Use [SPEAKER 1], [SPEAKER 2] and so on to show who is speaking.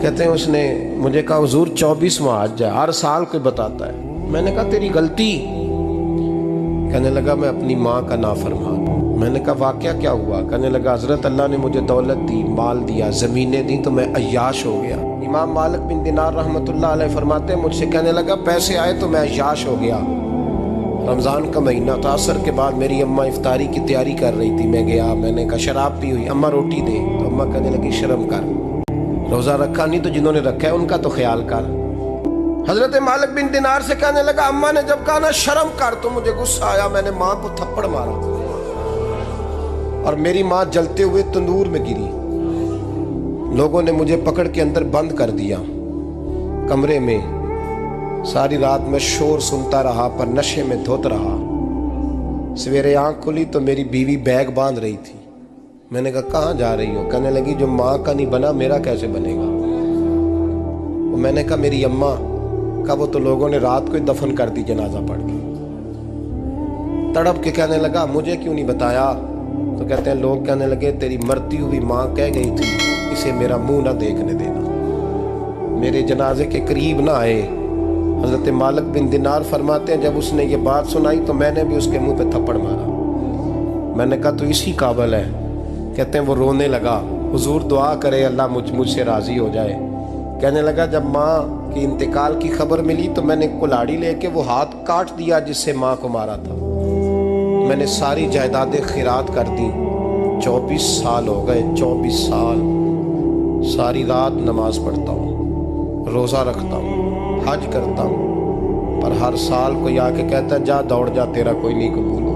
[SPEAKER 1] कहते हैं उसने मुझे कहा हुजूर 24वां हज है, हर साल कोई बताता है। मैंने कहा तेरी गलती। कहने लगा मैं अपनी माँ का नाफरमान। मैंने कहा वाकया क्या हुआ? कहने लगा हजरत अल्लाह ने मुझे दौलत दी, माल दिया, ज़मीनें दी तो मैं अय्याश हो गया। इमाम मालिक बिन दिनार रहमतुल्लाह अलैह फरमाते हैं मुझसे कहने लगा पैसे आए तो मैं अय्याश हो गया। रमज़ान का महीना था, असर के बाद मेरी अम्मा इफ्तारी की तैयारी कर रही थी, मैं गया, मैंने कहा शराब पी हुई, अम्मा रोटी दे, तो अम्मा कहने लगी शर्म कर, रोज़ा रखा नहीं तो जिन्होंने रखा है उनका तो ख्याल कर। हजरत मालिक बिन दिनार से कहने लगा अम्मा ने जब कहा ना शर्म कर तो मुझे गुस्सा आया, मैंने माँ को थप्पड़ मारा और मेरी माँ जलते हुए तंदूर में गिरी। लोगों ने मुझे पकड़ के अंदर बंद कर दिया कमरे में। सारी रात मैं शोर सुनता रहा पर नशे में धुत रहा। सवेरे आंख खुली तो मेरी बीवी बैग बांध रही थी। मैंने कहा कहाँ जा रही हो? कहने लगी जो माँ का नहीं बना मेरा कैसे बनेगा? वो मैंने कहा मेरी अम्मा का वो तो लोगों ने रात को ही दफन कर दी जनाजा पढ़ के। तड़प के कहने लगा मुझे क्यों नहीं बताया? तो कहते हैं लोग कहने लगे तेरी मरती हुई माँ कह गई थी इसे मेरा मुंह ना देखने देना, मेरे जनाजे के करीब ना आए। हजरत मालिक बिन दिनार फरमाते हैं जब उसने ये बात सुनाई तो मैंने भी उसके मुंह पे थप्पड़ मारा। मैंने कहा तो इसी काबिल है। कहते हैं वो रोने लगा, हुजूर दुआ करे अल्लाह मुझसे राजी हो जाए। कहने लगा जब माँ की इंतकाल की खबर मिली तो मैंने कुल्हाड़ी लेके वो हाथ काट दिया जिससे माँ को मारा था। मैंने सारी जायदादें खिरात कर दी। 24 साल हो गए, 24 साल सारी रात नमाज पढ़ता हूँ, रोज़ा रखता हूँ, हज करता हूँ, पर हर साल कोई आके कहता है जा दौड़ जा तेरा कोई नहीं कबूल हो।